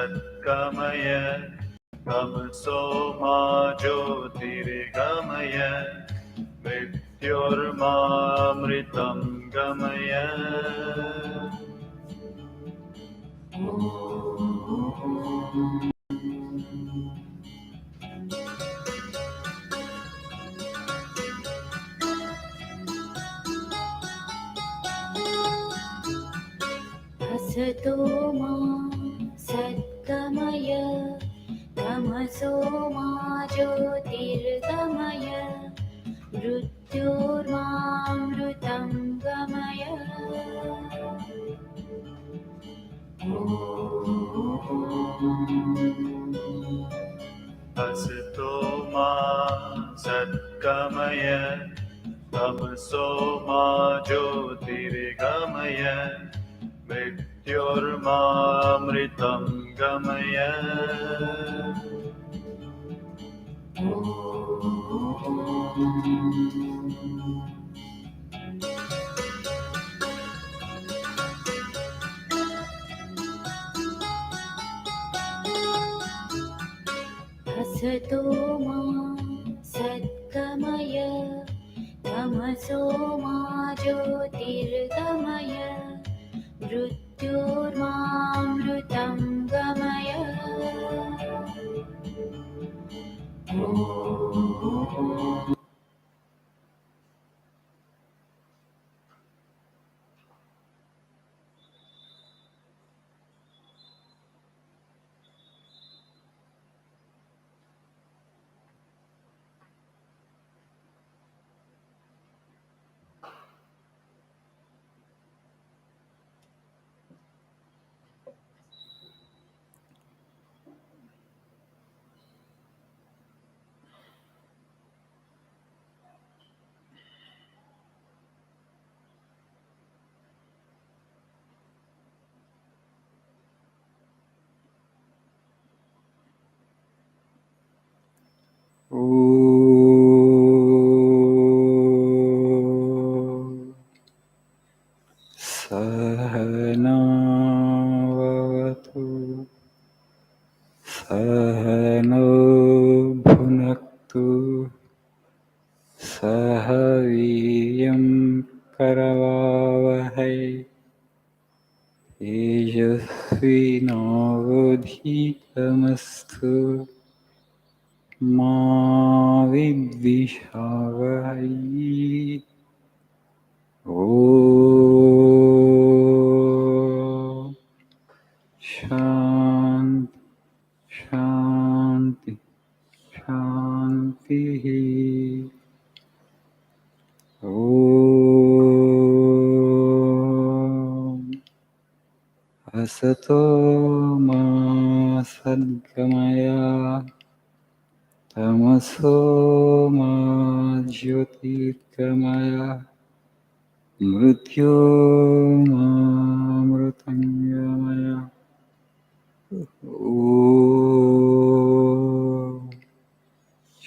सद्गमय तमसो मा ज्योतिर्गमय मृत्योर्मामृतं गमय असतो मा सद्गमय तमसो मा ज्योतिर्गमय मृत्योर्मामृतं गमय असतो मा सद्गमय तमसो मा ज्योतिर्गमय मृत्योर्मामृतं गमय असतो मा सद्गमय तमसो मा ज्योतिर्गमय मृत्योर्मामृतं गमय सहनावतु सहनो भुनक्तु सह वीर्यं करवावहै तेजस्विनावधीतमस्तु मा विद्विषावहै ॐ शान्ति शान्ति शान्तिः ॐ असतो मा सद्गमय तमसो मा ज्योतिर्गमय मृत्योर्मामृतं गमय ॐ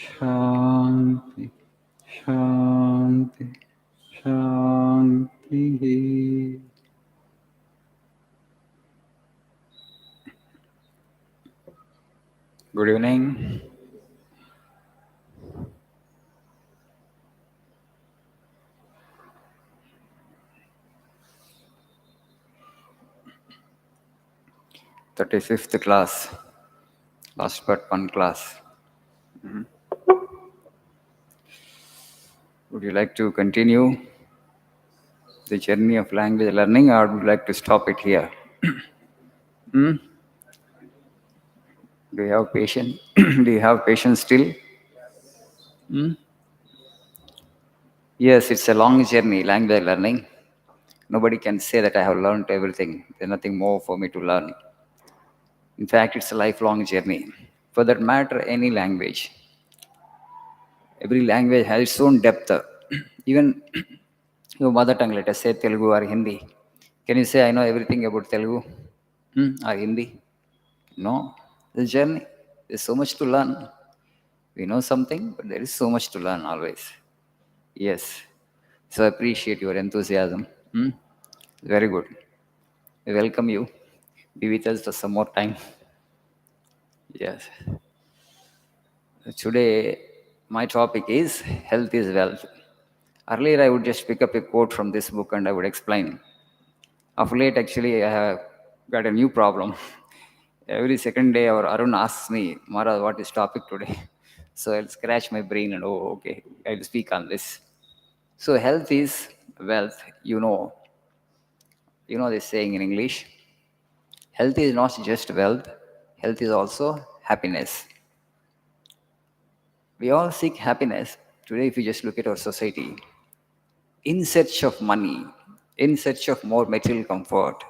शान्ति शान्ति शान्तिः Good evening. That is 5th class, last but one class. Would you like to continue the journey of language learning, or would you like to stop it here? Do you have patience? Do you have patience still? Yes, it's a long journey, language learning. Nobody can say that I have learned everything. There's nothing more for me to learn. In fact, it's a lifelong journey. For that matter, any language. Every language has its own depth. Even your mother tongue, let us say Telugu or Hindi. Can you say, I know everything about Telugu or Hindi? No. The journey. There's so much to learn. We know something, but there is so much to learn always. Yes. So I appreciate your enthusiasm. Very good. We welcome you. Be with us for some more time. Yes. Today, my topic is health is wealth. Earlier, I would just pick up a quote from this book and I would explain. Of late, actually, I have got a new problem. Every second day, our Arun asks me, Maharaj, what is topic today? So I'll scratch my brain and, oh, okay, I'll speak on this. So health is wealth. You know this saying in English. Health is not just wealth. Health is also happiness. We all seek happiness. Today, if you just look at our society, in search of money, in search of more material comfort,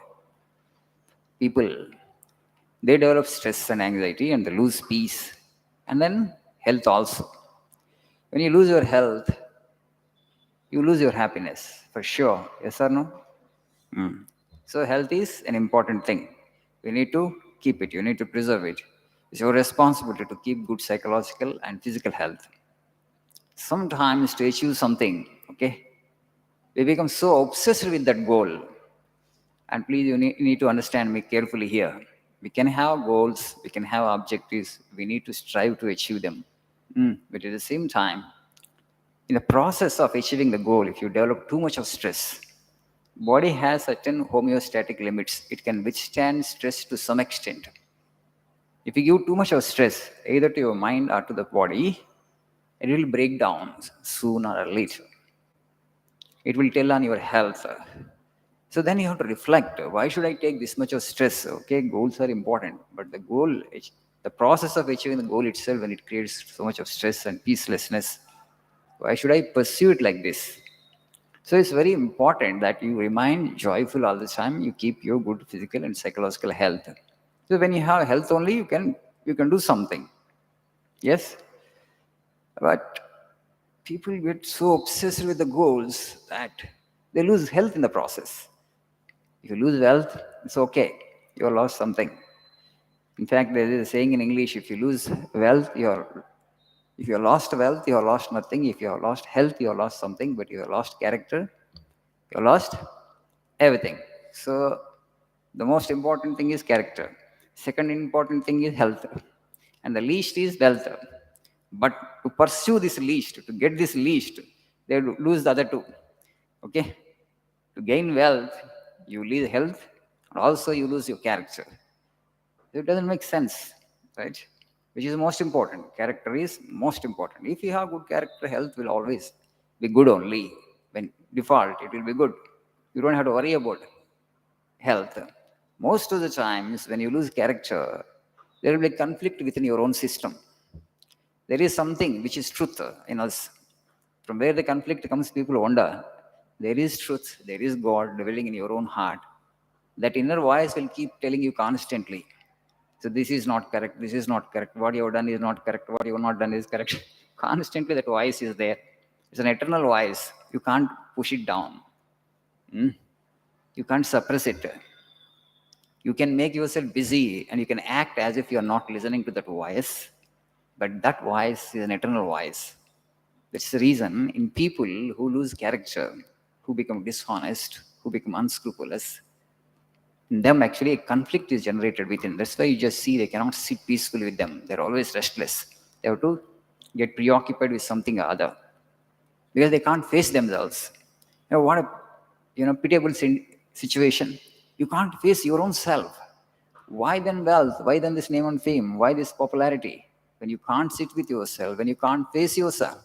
people they develop stress and anxiety and they lose peace. And then health also. When you lose your health, you lose your happiness for sure. Yes or no? Mm. So health is an important thing. You need to keep it. You need to preserve it. It's your responsibility to keep good psychological and physical health. Sometimes to achieve something, okay, we become so obsessed with that goal. And please, you need to understand me carefully here. We can have goals, we can have objectives, we need to strive to achieve them. But at the same time, in the process of achieving the goal, if you develop too much of stress, body has certain homeostatic limits. It can withstand stress to some extent. If you give too much of stress, either to your mind or to the body, it will break down sooner or later. It will tell on your health. So then you have to reflect, why should I take this much of stress? Okay, goals are important, but the process of achieving the goal itself, when it creates so much of stress and peacelessness, why should I pursue it like this? So it's very important that you remain joyful all the time. You keep your good physical and psychological health. So when you have health only, you can do something. Yes, but people get so obsessed with the goals that they lose health in the process. If you lose wealth, it's okay. You have lost something. In fact, there is a saying in English: if you lose wealth, if you have lost wealth, you have lost nothing. If you have lost health, you have lost something. But you have lost character, you have lost everything. So the most important thing is character. Second important thing is health. And the least is wealth. But to pursue this least, to get this least, they lose the other two. Okay? To gain wealth, you lose health, and also you lose your character. It doesn't make sense, right? Which is most important. Character is most important. If you have good character, health will always be good only. When default, it will be good. You don't have to worry about health. Most of the times, when you lose character, there will be conflict within your own system. There is something which is truth in us. From where the conflict comes, people wonder. There is truth, there is God dwelling in your own heart. That inner voice will keep telling you constantly. So this is not correct, this is not correct, what you have done is not correct, what you have not done is correct. Constantly that voice is there. It's an eternal voice. You can't push it down. You can't suppress it. You can make yourself busy and you can act as if you're not listening to that voice. But that voice is an eternal voice. That's the reason in people who lose character, who become dishonest, who become unscrupulous, in them actually a conflict is generated within. That's why you just see they cannot sit peacefully with them. They're always restless. They have to get preoccupied with something or other because they can't face themselves. What a pitiable situation. You can't face your own self. Why then wealth? Why then this name and fame? Why this popularity? When you can't sit with yourself, when you can't face yourself.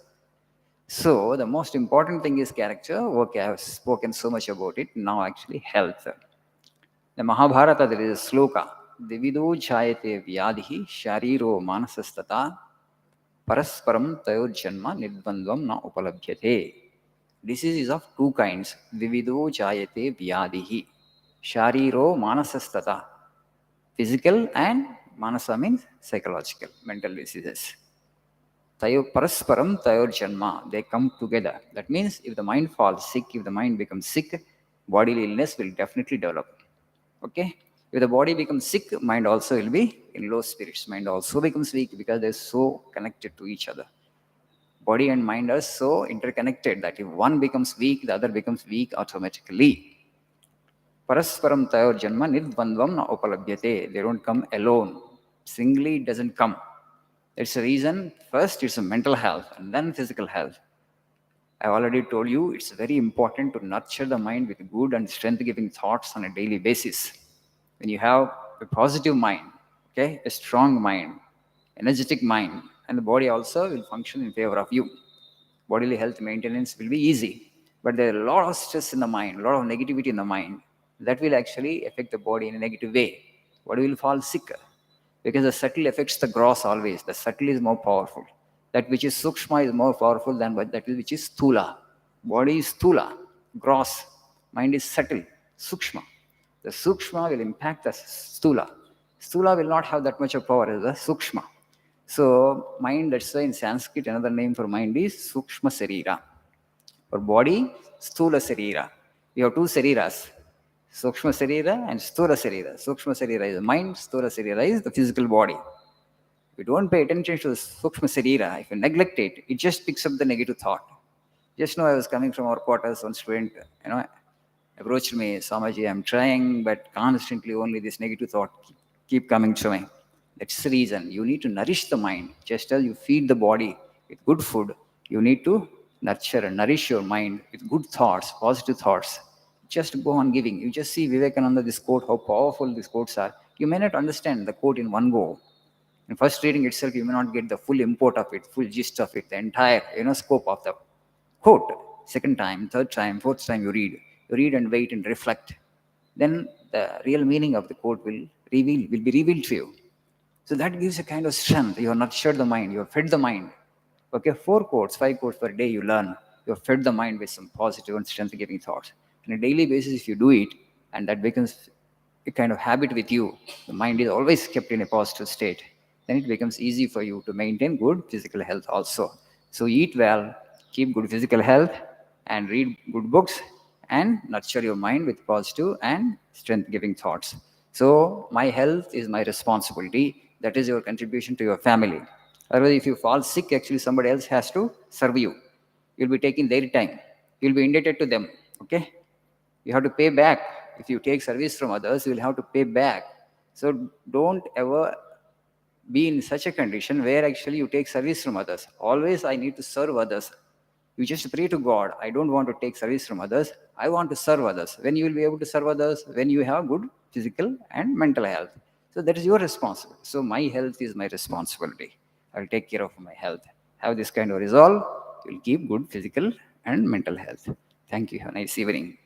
So the most important thing is character. Okay, I have spoken so much about it. Now actually health. The Mahabharata, there is a sloka. Divido jayate vyadhi shariro manasastata parasparam tayo janma nidvandvam na upalabhyate. Disease is of two kinds. Vivido jayate vyadhi shariro manasastata. Physical and manasa means psychological, mental diseases. Tayo parasparam tayo janma. They come together. That means if the mind falls sick, if the mind becomes sick, bodily illness will definitely develop. Okay? If the body becomes sick, mind also will be in low spirits. Mind also becomes weak because they're so connected to each other. Body and mind are so interconnected that if one becomes weak, the other becomes weak automatically. Parasparam tayor janma nidvandvam na upalabhyate. They don't come alone. Singly, it doesn't come. That's the reason, first it's a mental health and then physical health. I already told you it's very important to nurture the mind with good and strength giving thoughts on a daily basis. When you have a positive mind, okay, a strong mind, energetic mind, and the body also will function in favor of you. Bodily health maintenance will be easy. But there are a lot of stress in the mind, a lot of negativity in the mind that will actually affect the body in a negative way. Body will fall sicker because the subtle affects the gross always. The subtle is more powerful. That which is sukshma is more powerful than that which is sthula. Body is sthula, gross. Mind is subtle, sukshma. The sukshma will impact the sthula. Sthula will not have that much of power as the sukshma. So mind, that's why in Sanskrit another name for mind is sukshma sarira. For body, sthula sarira. We have two sariras, sukshma sarira and sthula sarira. Sukshma sarira is the mind, sthula sarira is the physical body. If you don't pay attention to the sukshma sarira, if you neglect it, it just picks up the negative thought. Just now I was coming from our quarters, one student, approached me, Swamiji, I'm trying, but constantly only this negative thought keep coming to me. That's the reason. You need to nourish the mind. Just as you feed the body with good food, you need to nurture and nourish your mind with good thoughts, positive thoughts. Just go on giving. You just see Vivekananda, this quote, how powerful these quotes are. You may not understand the quote in one go. In first reading itself, you may not get the full import of it, full gist of it, the entire scope of the quote. Second time, third time, fourth time you read and wait and reflect. Then the real meaning of the quote will be revealed to you. So that gives a kind of strength. You have nurtured the mind, you have fed the mind. Okay, 4 quotes, 5 quotes per day you learn. You have fed the mind with some positive and strength-giving thoughts. On a daily basis, if you do it, and that becomes a kind of habit with you, the mind is always kept in a positive state, then it becomes easy for you to maintain good physical health also. So eat well, keep good physical health, and read good books, and nurture your mind with positive and strength-giving thoughts. So my health is my responsibility. That is your contribution to your family. Otherwise, if you fall sick, actually somebody else has to serve you. You'll be taking their time. You'll be indebted to them. Okay? You have to pay back. If you take service from others, you will have to pay back. So don't ever be in such a condition where actually you take service from others. Always I need to serve others. You just pray to God, I don't want to take service from others. I want to serve others. When you will be able to serve others? When you have good physical and mental health. So that is your responsibility. So my health is my responsibility. I'll take care of my health. Have this kind of resolve. You'll keep good physical and mental health. Thank you. Have a nice evening.